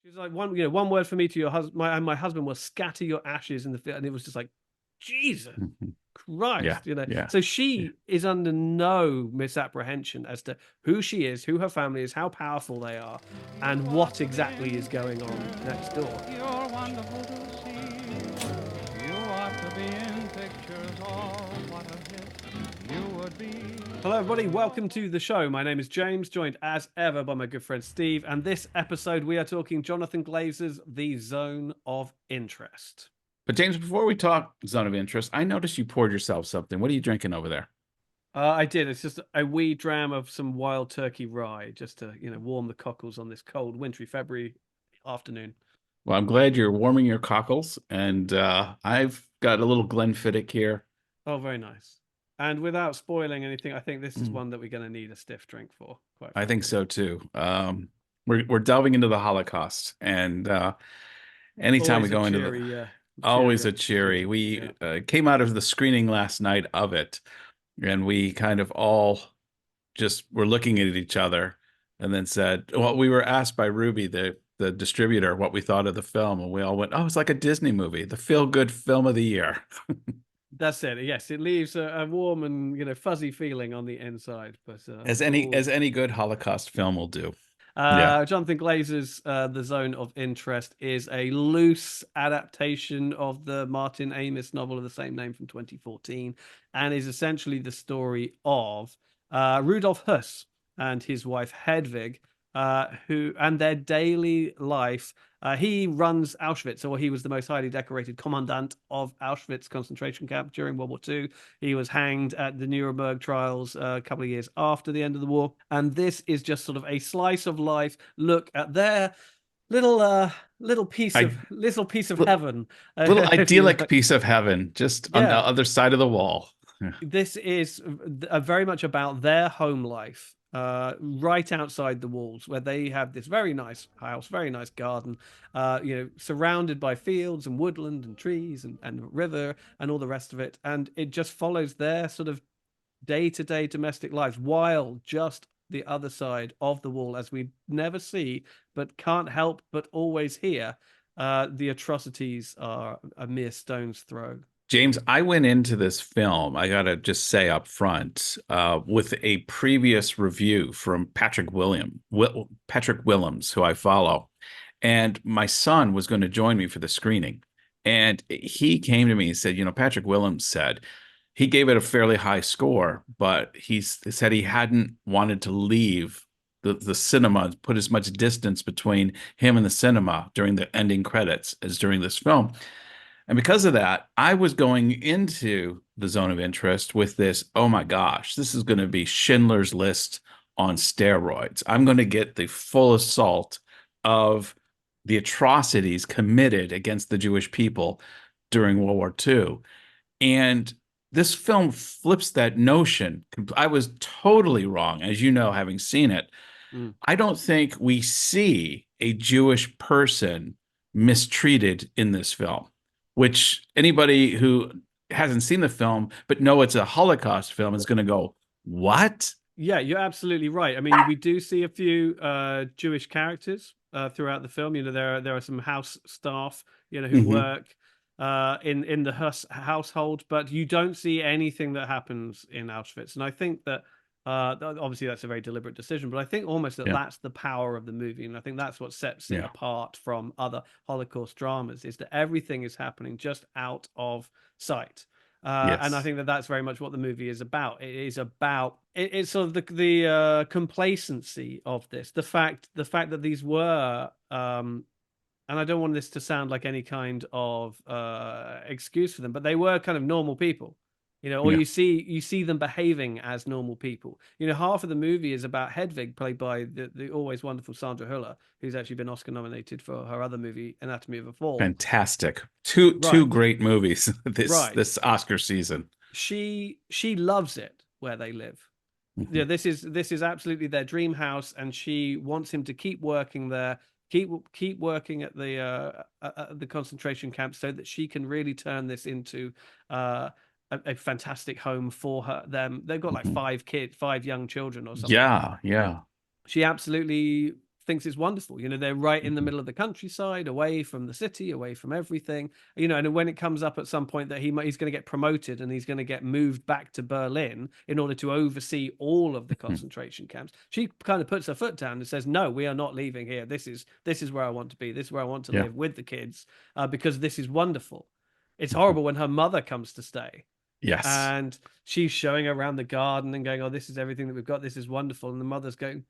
It was like one word for me to your husband. My husband will scatter your ashes in the field, and it was just like, Jesus Mhm. Yeah, Christ. yeah, So yeah. she is under no misapprehension as to who she is, who her family is, how powerful they are, and what exactly is going on next door. You're wonderful to see. You ought to be in pictures. Oh, what a hit you would be. Hello, everybody. Welcome to the show. My name is James, joined as ever by my good friend Steve. And this episode, we are talking Jonathan Glazer's The Zone of Interest. But James, before we talk zone of interest, I noticed you poured yourself something. What are you drinking over there? I did. It's just a wee dram of some wild turkey rye, just to warm the cockles on this cold, wintry February afternoon. Well, I'm glad you're warming your cockles, and I've got a little Glenfiddich here. Oh, very nice. And without spoiling anything, I think this is Mm, one that we're going to need a stiff drink for, quite I think frankly. so too. We're delving into the Holocaust, and anytime we Always a go into the cheery always a cheery. occasion. We Yeah. came out of the screening last night of it, and we kind of all just were looking at each other, and then said, "Well, we were asked by Ruby, the distributor, what we thought of the film, and we all went, 'Oh, it's like a Disney movie, the feel-good film of the year.'" That's it. Yes, it leaves a warm and fuzzy feeling on the inside, but As for any all as any good Holocaust film will do. Yeah. Jonathan Glazer's The Zone of Interest is a loose adaptation of the Martin Amis novel of the same name from 2014 and is essentially the story of Rudolf Huss and his wife Hedwig, who and their daily life. He runs Auschwitz, or he was the most highly decorated commandant of Auschwitz concentration camp during World War II. He was hanged at the Nuremberg trials a couple of years after the end of the war. And this is just sort of a slice of life look at their little I little piece of li- heaven, Little if you idyllic like. piece of heaven just on the Yeah, other side of the wall. this is very much about their home life, right outside the walls, where they have this very nice house, very nice garden, surrounded by fields and woodland and trees and river and all the rest of it. And it just follows their sort of day-to-day domestic lives while just the other side of the wall, as we never see but can't help but always hear, the atrocities are a mere stone's throw. James, I went into this film, I gotta just say up front, with a previous review from Patrick Willems, who I follow. And my son was going to join me for the screening. And he came to me and said, Patrick Willems said he gave it a fairly high score, but he said he hadn't wanted to leave the cinema, put as much distance between him and the cinema during the ending credits as during this film. And because of that, I was going into the zone of interest with this, oh my gosh, this is going to be Schindler's List on steroids. I'm going to get the full assault of the atrocities committed against the Jewish people during World War II. And this film flips that notion. I was totally wrong, as you know, having seen it. Mm. I don't think we see a Jewish person mistreated in this film, which anybody who hasn't seen the film but know it's a Holocaust film is going to go, what? Yeah, you're absolutely right. I mean, we do see a few Jewish characters throughout the film. There are some house staff, who Mhm. work in the household, but you don't see anything that happens in Auschwitz. And I think that obviously that's a very deliberate decision, but I think almost that Yeah. that's the power of the movie, and I think that's what sets it Yeah. apart from other Holocaust dramas, is that everything is happening just out of sight. And I Yes. think that that's very much what the movie is about. It is about it's sort of the complacency of this, the fact that these were, and I don't want this to sound like any kind of excuse for them, but they were kind of normal people, or Yeah. you see them behaving as normal people. Half of the movie is about Hedwig, played by the always wonderful Sandra Hüller, who's actually been Oscar nominated for her other movie, Anatomy of a Fall. Fantastic. Two Right, great movies this right. this Oscar season. She loves it where they live. Yeah, Mhm. this is absolutely their dream house, and she wants him to keep working there, keep working at the concentration camp, so that she can really turn this into uh, a fantastic home for them. They've got like Mhm. five young children or something. Yeah, yeah. She absolutely thinks it's wonderful. They're right in the Mhm. middle of the countryside, away from the city, away from everything. And when it comes up at some point that he's going to get promoted and he's going to get moved back to Berlin in order to oversee all of the concentration camps, she kind of puts her foot down and says, "No, we are not leaving here. This is where I want to be. This is where I want to Yeah. live with the kids, because this is wonderful." It's Mhm. horrible when her mother comes to stay Yes. and she's showing around the garden and going, "Oh, this is everything that we've got. This is wonderful." And the mother's going,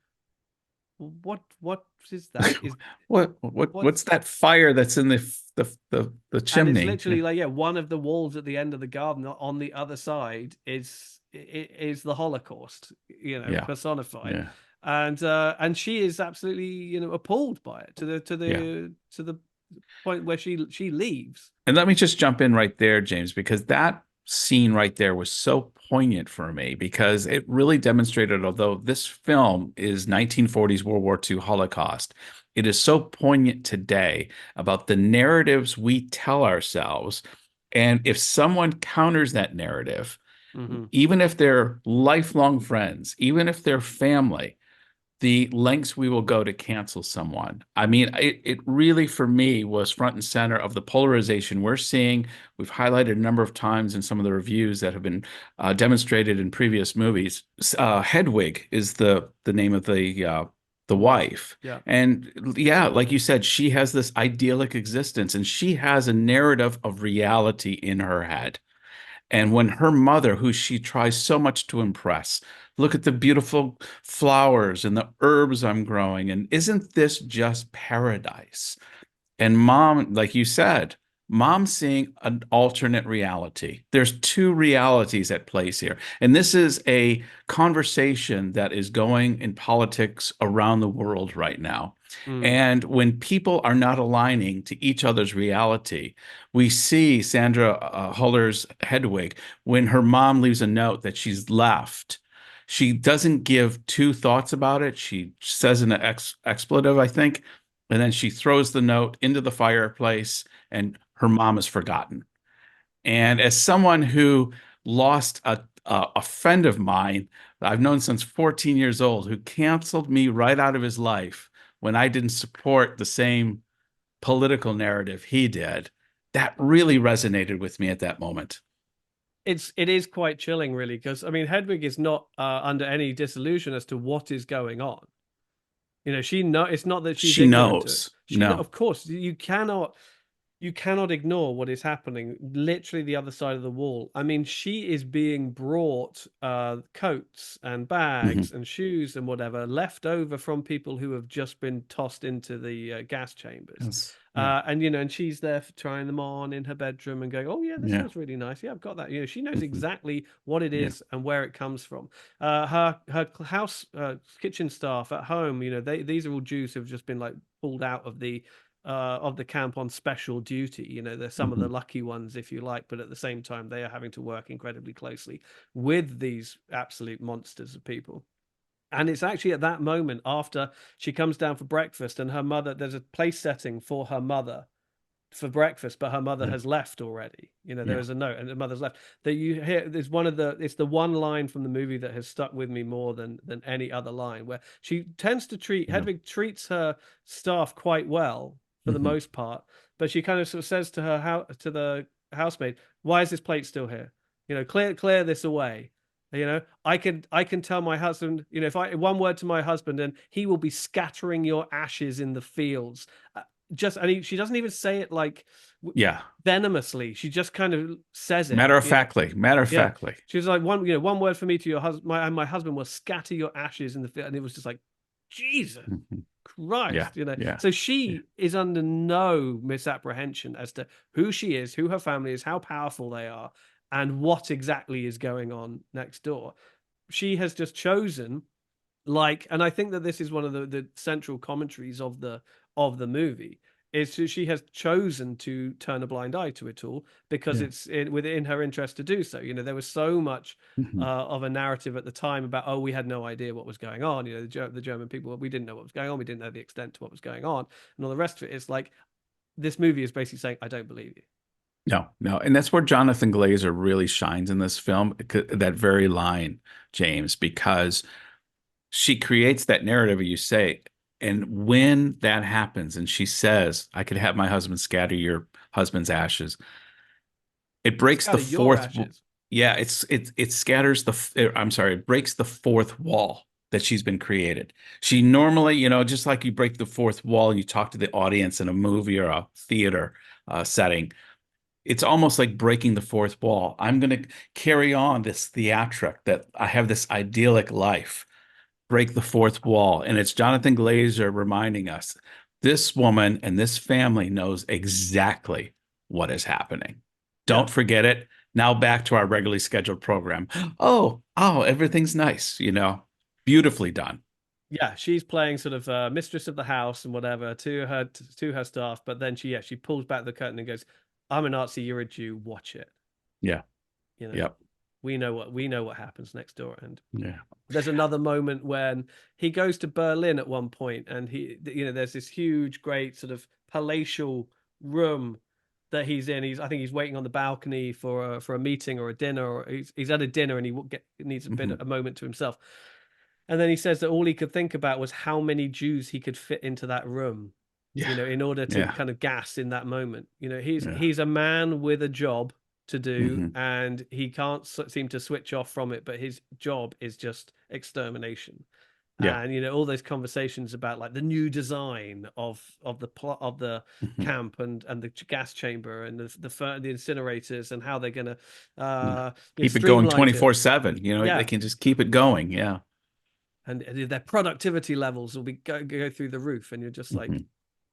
"What is that? Is What's what's?" that fire that's in the And it's chimney? literally like, yeah, one of the walls at the end of the garden on the other side is the Holocaust, Yeah. personified. Yeah. And she is absolutely, appalled by it Yeah. to the point where she leaves. And let me just jump in right there, James, because that scene right there was so poignant for me because it really demonstrated, although this film is 1940s World War II Holocaust, it is so poignant today about the narratives we tell ourselves. And if someone counters that narrative, Hmm. even if they're lifelong friends, even if they're family, the lengths we will go to cancel someone. I mean, it really, for me, was front and center of the polarization we're seeing. We've highlighted a number of times in some of the reviews that have been demonstrated in previous movies. Hedwig is the name of the The wife. wife. Yeah. And yeah, like you said, she has this idyllic existence and she has a narrative of reality in her head. And when her mother, who she tries so much to impress, look at the beautiful flowers and the herbs I'm growing, and isn't this just paradise? And mom, like you said, mom's seeing an alternate reality. There's two realities at place here. And this is a conversation that is going in politics around the world right now. Mm. And when people are not aligning to each other's reality, we see Sandra Huller's Hedwig when her mom leaves a note that she's left. She doesn't give two thoughts about it. She says an expletive, I think, and then she throws the note into the fireplace, and her mom is forgotten. And as someone who lost a friend of mine that I've known since 14 years old, who canceled me right out of his life when I didn't support the same political narrative he did, that really resonated with me at that moment. It is quite chilling, really, because I mean, Hedwig is not under any disillusion as to what is going on. She know it's not that she's She ignorant to it. knows. She know, No. of course, you cannot ignore what is happening literally the other side of the wall. I mean, she is being brought coats and bags Mhm. and shoes and whatever left over from people who have just been tossed into the gas chambers. Yes. Yeah. And she's there for trying them on in her bedroom and going, "Oh yeah, this Yeah. feels really nice. Yeah, I've got that." She knows Mhm. exactly what it Yeah. is and where it comes from. Her house kitchen staff at home, these are all Jews who've just been like pulled out of the camp on special duty. They're some of the Mhm. lucky ones, if you like, but at the same time, they are having to work incredibly closely with these absolute monsters of people. And it's actually at that moment after she comes down for breakfast and her mother, there's a place setting for her mother for breakfast, but her mother Yeah. has left already. There Yeah. is a note, and the mother's left. That you hear there's it's the one line from the movie that has stuck with me more than any other line, where she tends to treat Yeah. Hedwig treats her staff quite well for the Mhm. most part, but she kind of sort of says to her how to the housemaid, "Why is this plate still here? Clear this away." I can tell my husband, if I one word to my husband, and he will be scattering your ashes in the fields. She doesn't even say it like Yeah. venomously. She just kind of says it. Matter of factly. Matter of Yeah. factly. She was like, one word for me to your husband. My husband will scatter your ashes in the field, and it was just like, Jesus Mhm. Yeah. Christ. Yeah. So Yeah. she is under no misapprehension as to who she is, who her family is, how powerful they are, and what exactly is going on next door. She has just chosen, and I think that this is one of the central commentaries of the movie, is she has chosen to turn a blind eye to it all because Yeah. it's within her interest to do so. There was so much Mhm. of a narrative at the time about, oh, we had no idea what was going on. The German people, we didn't know what was going on, we didn't know the extent to what was going on, and all the rest of it. It's like this movie is basically saying, I don't believe you. No, no. And that's where Jonathan Glazer really shines in this film, that very line, James, because she creates that narrative, you say, And when that happens, and she says, I could have my husband scatter your husband's ashes, it breaks the Scatter your fourth. ashes. Yeah, it scatters I'm sorry, it breaks the fourth wall that she's been created. She normally, just like you break the fourth wall and you talk to the audience in a movie or a theater setting, it's almost like breaking the fourth wall. I'm going to carry on this theatric that I have this idyllic life, break the fourth wall. And it's Jonathan Glazer reminding us this woman and this family knows exactly what is happening. Yeah. Don't forget it. Now back to our regularly scheduled program. Oh, everything's nice, beautifully done. Yeah, she's playing sort of mistress of the house and whatever to her staff, but then she pulls back the curtain and goes, "I'm a Nazi, you're a Jew. Watch it." Yeah. You know, Yep. we know what happens next door. And Yeah. there's another moment when he goes to Berlin at one point, and there's this huge, great sort of palatial room that he's in. I think he's waiting on the balcony for a meeting or a dinner, or he's at a dinner and needs Hmm. a moment to himself. And then he says that all he could think about was how many Jews he could fit into that room, Yeah. in order to Yeah. kind of gas in that moment. He's Yeah. he's a man with a job to do, Hmm. and he can't seem to switch off from it, but his job is just extermination. Yeah. And all those conversations about like the new design of the plot of the Hmm. camp and the gas chamber and the incinerators and how they're gonna Yeah. Keep it going streamline it. 24/7. They Yeah, can just keep it going. Yeah. and their productivity levels will be go through the roof, and you're just like, Hmm.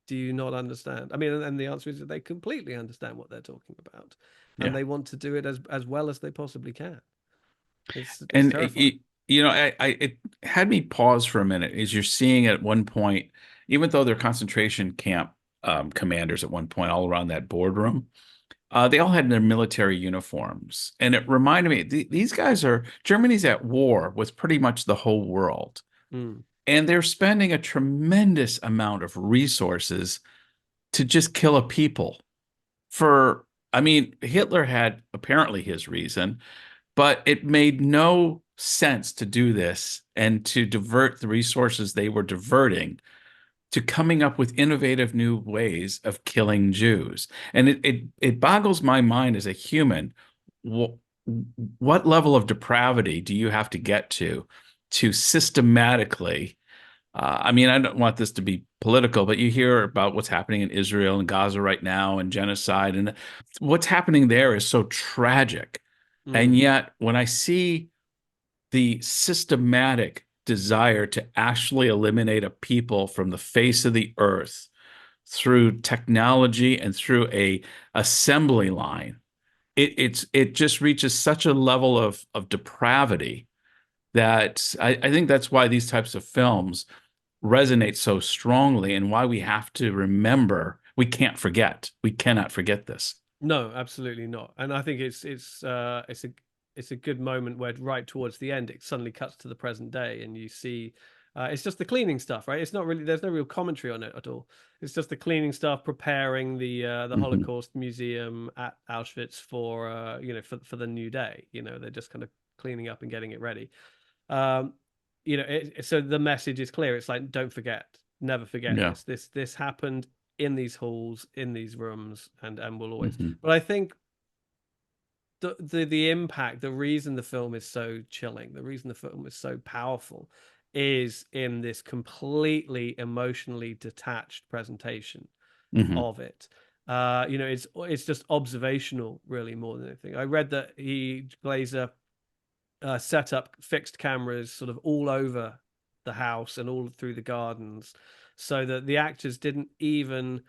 do you not understand? I mean, and the answer is that they completely understand what they're talking about, and Yeah. they want to do it as well as they possibly can. It's And terrifying. it had me pause for a minute as you're seeing at one point, even though they're concentration camp commanders at one point all around that boardroom, they all had their military uniforms. And it reminded me, these guys Germany's at war with pretty much the whole world. Mm. And they're spending a tremendous amount of resources to just kill a people I mean, Hitler had apparently his reason, but it made no sense to do this and to divert the resources they were diverting to coming up with innovative new ways of killing Jews. And it boggles my mind as a human. Wh what level of depravity do you have to get to systematically? I mean, I don't want this to be political, but you hear about what's happening in Israel and Gaza right now and genocide, and what's happening there is so tragic. And Mm. yet, when I see the systematic desire to actually eliminate a people from the face of the earth through technology and through a assembly line, it just reaches such a level of depravity that I think that's why these types of films resonate so strongly and why we have to remember we can't forget. We cannot forget this. No, absolutely not. And I think it's a good moment where right towards the end it suddenly cuts to the present day, and you see it's just the cleaning stuff, right? It's not really there's no real commentary on it at all. It's just the cleaning stuff, preparing the Hmm. Holocaust Museum at Auschwitz for for the new day. They're just kind of cleaning up and getting it ready. Um, so the message is clear. It's like, don't forget, never forget Yeah. this. This happened in these halls, in these rooms, and will always. Hmm. But I think the impact, the reason the film is so chilling, the reason the film is so powerful, is in this completely emotionally detached presentation Hmm. of it. It's just observational, really, more than anything. I read that Glazer set up fixed cameras sort of all over the house and all through the gardens, so that the actors didn't even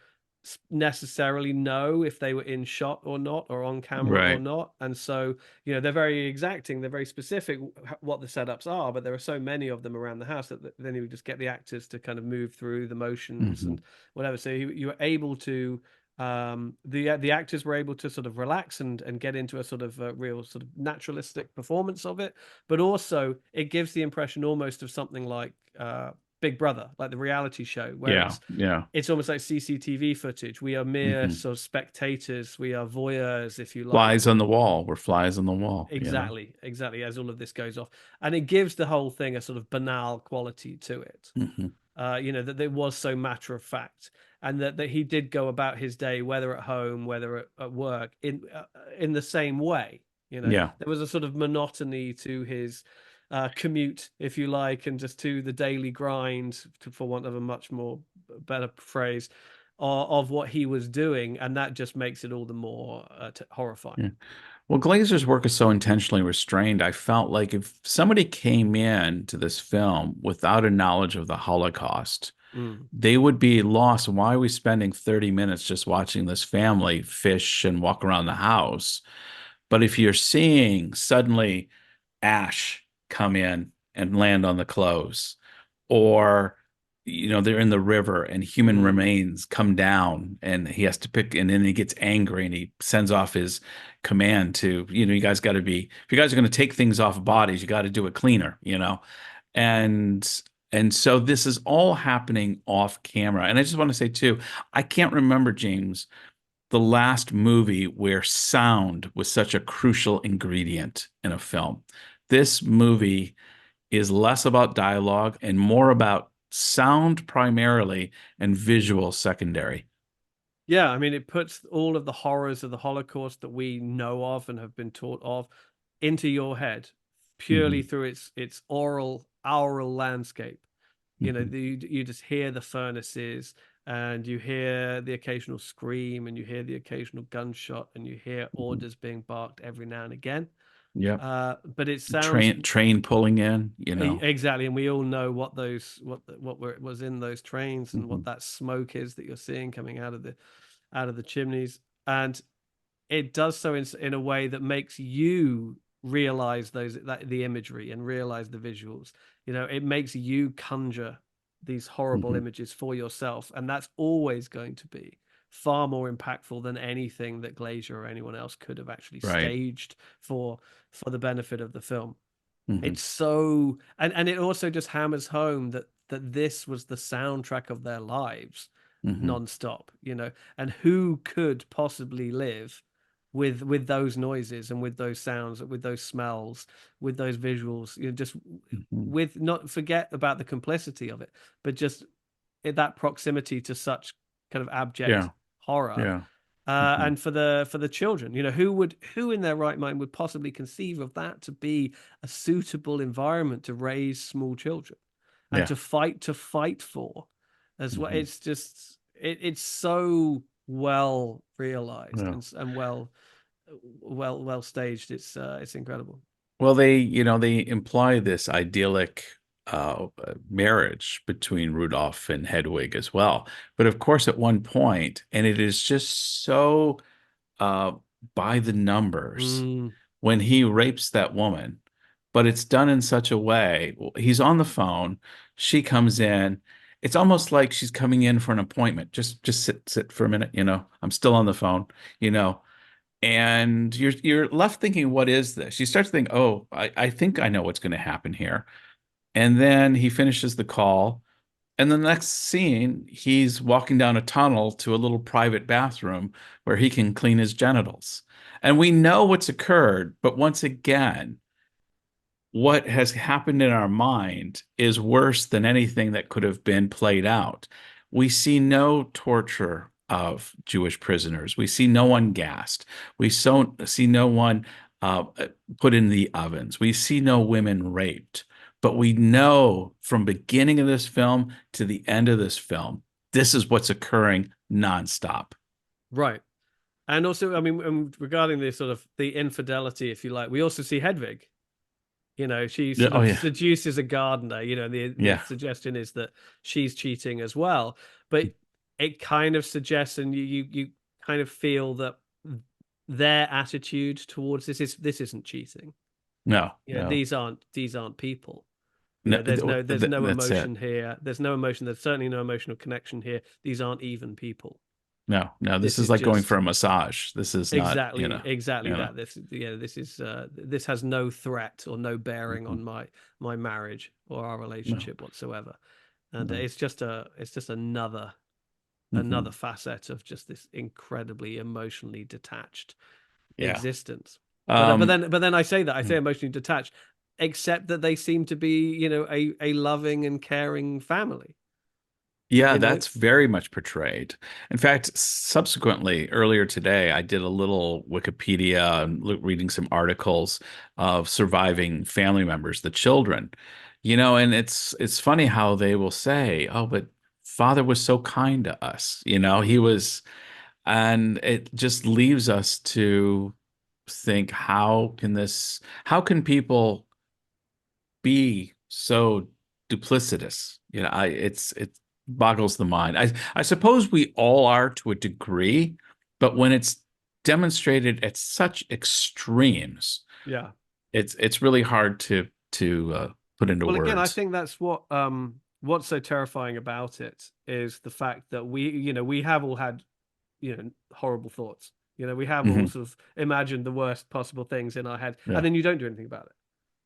necessarily know if they were in shot or not, or on camera or Right. not. And so they're very exacting, they're very specific what the setups are, but there are so many of them around the house that then you just get the actors to kind of move through the motions Hmm. and whatever. So you were able to the actors were able to sort of relax and get into a sort of real sort of naturalistic performance of it, but also it gives the impression almost of something like Big Brother, like the reality show, where Yeah. it's Yeah. it's almost like CCTV footage. We are mere Hmm. sort of spectators, we are voyeurs, if you like. Flies on the wall. We're flies on the wall. Exactly, as all of this goes off, and it gives the whole thing a sort of banal quality to it. Hmm. that it was so matter of fact, and that he did go about his day, whether at home, whether at work, in the same way. Yeah. There was a sort of monotony to his commute, if you like, and just to the daily grind, for want of a much more better phrase, of what he was doing, and that just makes it all the more horrifying. Yeah. Well, Glazer's work is so intentionally restrained. I felt like if somebody came in to this film without a knowledge of the Holocaust, Mm. they would be lost. Why are we spending 30 minutes just watching this family fish and walk around the house? But if you're seeing suddenly ash come in and land on the clothes, or they're in the river and human Mm. remains come down and he has to pick, and then he gets angry and he sends off his command to, you guys got to be, if you guys are going to take things off bodies, you got to do it cleaner. And so this is all happening off camera. And I just want to say too, I can't remember, James, the last movie where sound was such a crucial ingredient in a film. This movie is less about dialogue and more about sound primarily and visual secondary. Yeah, I mean, it puts all of the horrors of the Holocaust that we know of and have been taught of into your head purely Hmm. through its aural landscape. Hmm. You just hear the furnaces, and you hear the occasional scream, and you hear the occasional gunshot, and you hear Hmm. orders being barked every now and again. Yep. But it sounds Train pulling in. exactly, and we all know was in those trains, and what Hmm. that smoke is that you're seeing coming out of the chimneys, and it does so in a way that makes you realize the imagery and realize the visuals. It makes you conjure these horrible Hmm. images for yourself, and that's always going to be far more impactful than anything that Glazer or anyone else could have actually Right. staged for the benefit of the film. Hmm. It's so, and it also just hammers home that this was the soundtrack of their lives, Hmm. non-stop. And who could possibly live with those noises and with those sounds, with those smells, with those visuals, just Hmm. with, not forget about the complicity of it, but just that proximity to such kind of abject Yeah. horror. Yeah. Hmm. And for the children, who in their right mind would possibly conceive of that to be a suitable environment to raise small children and Yeah. to fight for as well. Hmm. It's just it's so well realized Yeah. and well staged. It's incredible. Well, they imply this idyllic marriage between Rudolph and Hedwig as well. But of course, at one point, and it is just so uh, by the numbers Mm, when he rapes that woman, but it's done in such a way. He's on the phone, she comes in. It's almost like she's coming in for an appointment. Just sit for a minute, I'm still on the phone, you know and you're left thinking, what is this? You start to think, oh, I think I know what's going to happen here. And then he finishes the call, and the next scene, he's walking down a tunnel to a little private bathroom where he can clean his genitals. And we know what's occurred, but once again, what has happened in our mind is worse than anything that could have been played out. We see no torture of Jewish prisoners. We see no one gassed. See no one put in the ovens. We see no women raped. But we know from beginning of this film to the end of this film, this is what's occurring nonstop. right. And also, I mean, regarding the sort of the infidelity, if you like, we also see Hedwig. She Yeah, sort oh of yeah. seduces a gardener. The Yeah. suggestion is that she's cheating as well, but it kind of suggests, and you kind of feel that their attitude towards this isn't cheating. No, no, These aren't people. no. There's no That's it. emotion here. There's no emotion. There's certainly no emotional connection here. These aren't even people. No, no, this This is is like going for just a massage. This is not, exactly you know, that. This has no threat or no bearing mhm, on my marriage or our no, relationship whatsoever. And no. it's just another Hmm. facet of just this incredibly emotionally detached Yeah. existence. Um, But then I say mm, emotionally detached, except that they seem to be, a loving and caring family. Yeah, You know, that's very much portrayed. In fact, subsequently, earlier today, I did a little Wikipedia and reading some articles of surviving family members, the children. And it's funny how they will say, "Oh, but father was so kind to us." He was, and it just leaves us to think, how can people be so duplicitous? It boggles the mind. I suppose we all are to a degree, but when it's demonstrated at such extremes, yeah. it's really hard to put into Well, again, I words. think that's what's so terrifying about it is the fact that we have all had, horrible thoughts. We have all Hmm. sort of imagined the worst possible things in our head, and Yeah, then you don't do anything about it.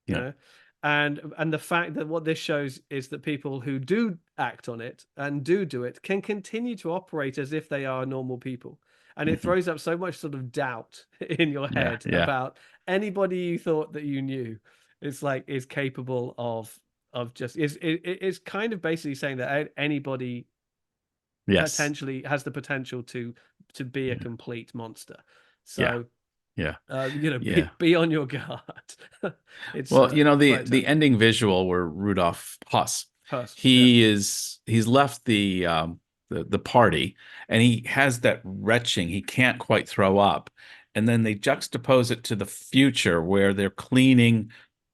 you yeah, know and the fact that what this shows is that people who do act on it and do it can continue to operate as if they are normal people, and it hmm, throws up so much sort of doubt in your yeah, head yeah, about anybody you thought that you knew. It's like is capable of just it's kind of basically saying that anybody yes, potentially has the potential to be a yeah, complete monster. yeah, So yeah, be yeah. be on your guard. It's Well, the quite the terrifying. ending visual where Rudolph Huss, Person, yeah. he's left the party, and he has that retching, he can't quite throw up. And then they juxtapose it to the future where they're cleaning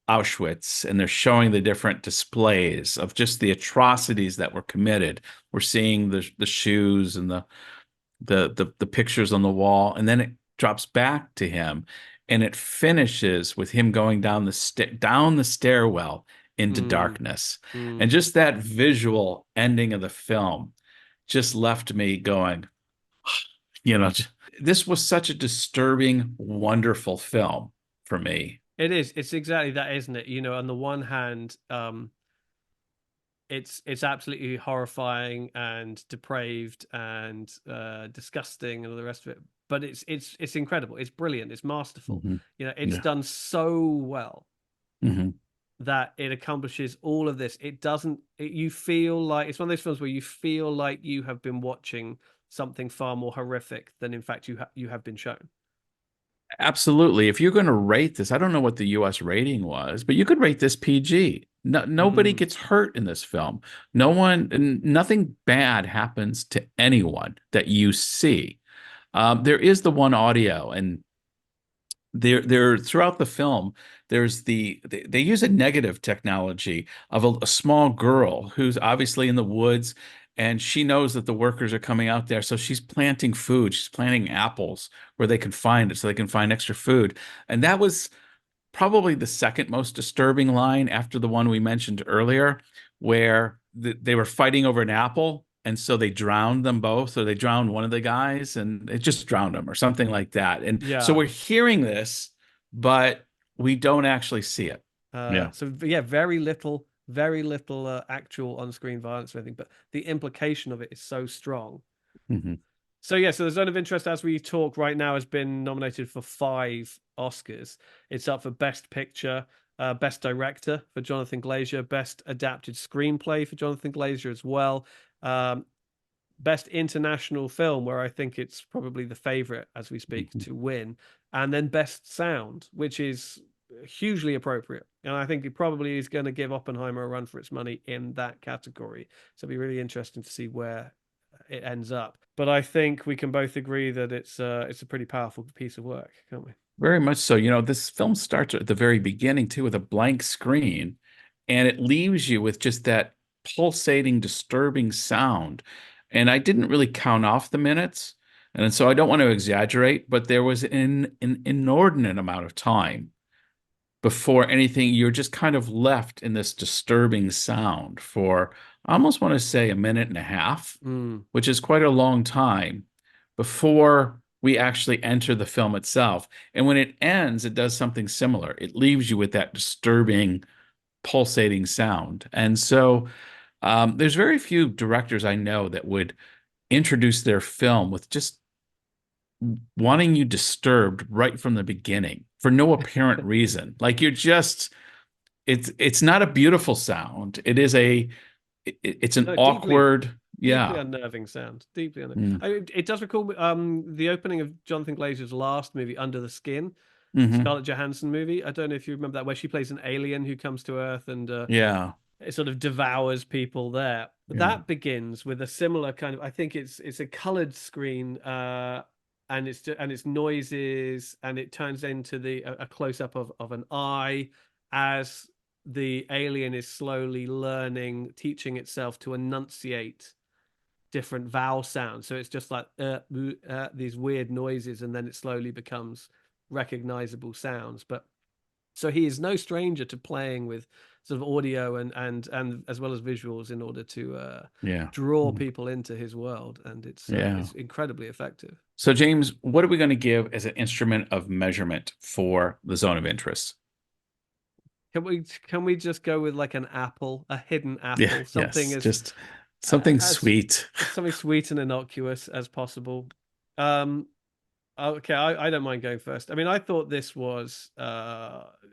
Auschwitz and they're showing the different displays of just the atrocities that were committed. We're seeing the shoes and the pictures on the wall, and then it drops back to him, and it finishes with him going down the stairwell into Mm, darkness. And mm. just that visual ending of the film just left me going, you know, this was such a disturbing, wonderful film for me. It is. It's exactly that, isn't it? On the one hand, it's absolutely horrifying and depraved and disgusting and all the rest of it. But it's incredible. It's brilliant. It's masterful. Hmm. It's Yeah. done so well Hmm. that it accomplishes all of this. It doesn't. You feel like it's one of those films where you feel like you have been watching something far more horrific than in fact you have been shown. Absolutely. If you're going to rate this, I don't know what the US rating was, but you could rate this PG. No, nobody Hmm. gets hurt in this film. Nothing bad happens to anyone that you see. There is the one audio, and there throughout the film, there's they use a negative technology of a small girl who's obviously in the woods, and she knows that the workers are coming out there, so she's planting food. She's planting apples where they can find it, so they can find extra food. And that was probably the second most disturbing line after the one we mentioned earlier, where they were fighting over an apple. And so they drowned them both, or they drowned one of the guys and it just drowned them or something like that. And so Yeah. we're hearing this, but we don't actually see it. Yeah. So yeah, very little actual on-screen violence or anything, but the implication of it is so strong. Hmm. So yeah, so the Zone of Interest, as we talk right now, has been nominated for 5 Oscars. It's up for Best Picture, Best Director for Jonathan Glazer, Best Adapted Screenplay for Jonathan Glazer as well. Um, Best International Film, where I think it's probably the favorite as we speak Hmm. to win, and then Best Sound, which is hugely appropriate. And I think it probably is going to give Oppenheimer a run for its money in that category. So it'll be really interesting to see where it ends up. But I think we can both agree that it's a pretty powerful piece of work, can't we? Very much so. This film starts at the very beginning too with a blank screen, and it leaves you with just that pulsating, disturbing sound. And I didn't really count off the minutes, and so I don't want to exaggerate, but there was an inordinate amount of time before anything. You're just kind of left in this disturbing sound for, I almost want to say, a minute and a half, Mm. which is quite a long time before we actually enter the film itself. And when it ends, it does something similar. It leaves you with that disturbing, pulsating sound. And so there's very few directors I know that would introduce their film with just wanting you disturbed right from the beginning for no apparent reason. Like you're just, it's not a beautiful sound. It's an No, deeply, awkward. Deeply Yeah. unnerving sound. Deeply unnerving. Mm. It does recall the opening of Jonathan Glazer's last movie, Under the Skin, Hmm. Scarlett Johansson movie. I don't know if you remember that, where she plays an alien who comes to Earth and Yeah. it sort of devours people there. Yeah. That begins with a similar kind of. I think it's a colored screen, and it's noises, and it turns into a close up of an eye as the alien is slowly learning, teaching itself to enunciate different vowel sounds. So it's just like these weird noises, and then it slowly becomes recognizable sounds. But so he is no stranger to playing with sort of audio and as well as visuals in order to Yeah. draw Mm. people into his world, and Yeah. it's incredibly effective. So, James, what are we going to give as an instrument of measurement for the zone of interest? Can we just go with like an apple, a hidden Yeah. apple, something Yes. Just something as sweet. something sweet and innocuous as possible? Um, Okay, I don't mind going first. I mean, I thought this was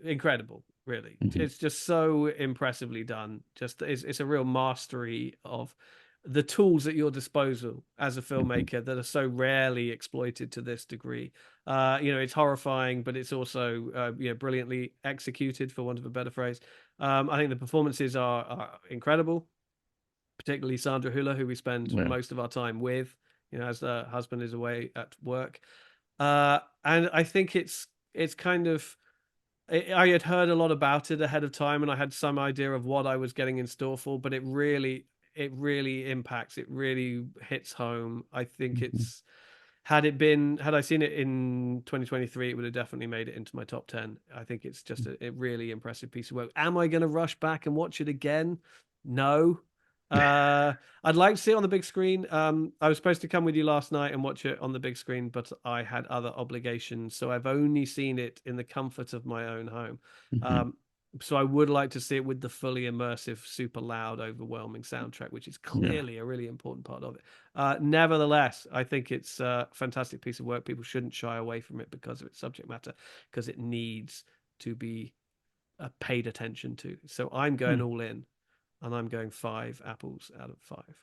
incredible, really. Mhm. It's just so impressively done. Just it's a real mastery of the tools at your disposal as a Mhm. filmmaker that are so rarely exploited to this degree. It's horrifying, but it's also brilliantly executed, for want of a better phrase. I think the performances are incredible, particularly Sandra Hüller, who we spend Yeah. most of our time with, as the husband is away at work. And I think it's kind of I had heard a lot about it ahead of time, and I had some idea of what I was getting in store for, but it really impacts. It really hits home. I think Mhm. it's had I seen it in 2023, it would have definitely made it into my top 10. I think it's just a really impressive piece of work. Am I going to rush back and watch it again? No. Uh, I'd like to see it on the big screen. I was supposed to come with you last night and watch it on the big screen, but I had other obligations, so I've only seen it in the comfort of my own home. Mhm. Um, so I would like to see it with the fully immersive, super loud, overwhelming soundtrack, which is Yeah. clearly a really important part of it. Nevertheless, I think it's a fantastic piece of work. People shouldn't shy away from it because of its subject matter, because it needs to be paid attention to. So I'm going Hmm. all in, and I'm going 5 apples out of 5.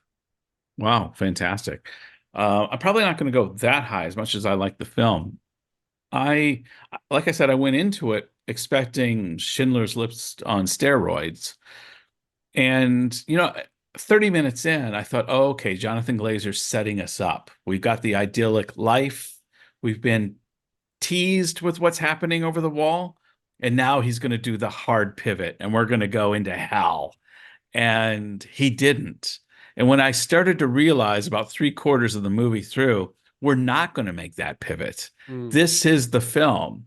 Wow, fantastic. I'm probably not going to go that high as much as I like the film. I, like I said, I went into it expecting Schindler's List on steroids. And, 30 minutes in, I thought, oh, okay, Jonathan Glazer's setting us up. We've got the idyllic life. We've been teased with what's happening over the wall. And now he's going to do the hard pivot and we're going to go into hell. And he didn't. And when I started to realize about three-quarters of the movie through, we're not going to make that pivot. Mm, This is the film.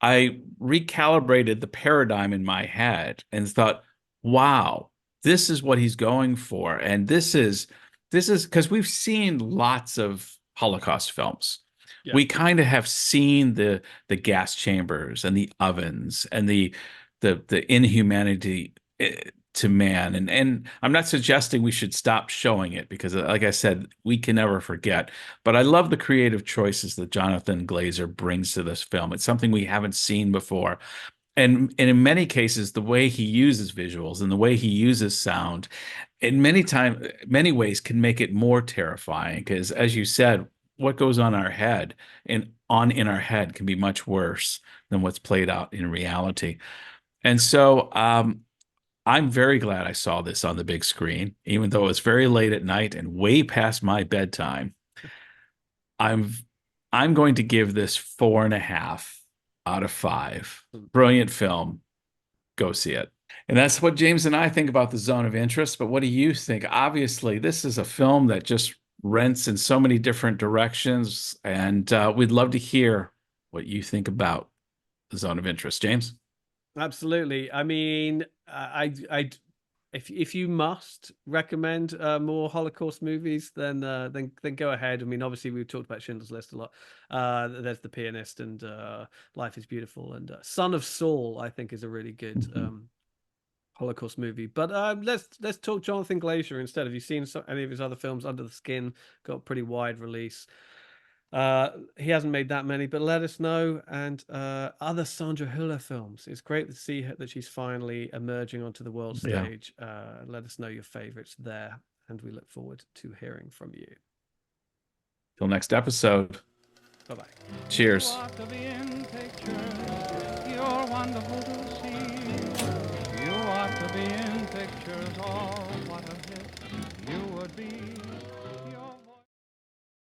I recalibrated the paradigm in my head and thought, wow, this is what he's going for. And this is because we've seen lots of Holocaust films. yeah. We kind of have seen the gas chambers and the ovens and the inhumanity to man. And I'm not suggesting we should stop showing it because, like I said, we can never forget. But I love the creative choices that Jonathan Glazer brings to this film. It's something we haven't seen before. And in many cases, the way he uses visuals and the way he uses sound, in many ways, can make it more terrifying. Because, as you said, what goes on our head and on in our head can be much worse than what's played out in reality. And so, I'm very glad I saw this on the big screen, even though it was very late at night and way past my bedtime. I'm I'm going to give this 4.5 out of 5. Mm. Brilliant film. Go see it. And that's what James and I think about the zone of interest. But what do you think? Obviously, this is a film that just rents in so many different directions, and we'd love to hear what you think about the zone of interest, James. Absolutely. I mean, if you must recommend more Holocaust movies, then go ahead. I mean, obviously we've talked about Schindler's List a lot. There's The Pianist and Life is Beautiful, and Son of Saul, I think, is a really good Mhm. Holocaust movie. But let's talk Jonathan Glazer instead. Have you seen any of his other films? Under the Skin got a pretty wide release. He hasn't made that many, but let us know. And other Sandra Hüller films. It's great to see her, that she's finally emerging onto the world Yeah. stage. Let us know your favorites there. and we look forward to hearing from you. Till next episode. Bye-bye. Cheers. You ought to be in pictures. You're wonderful to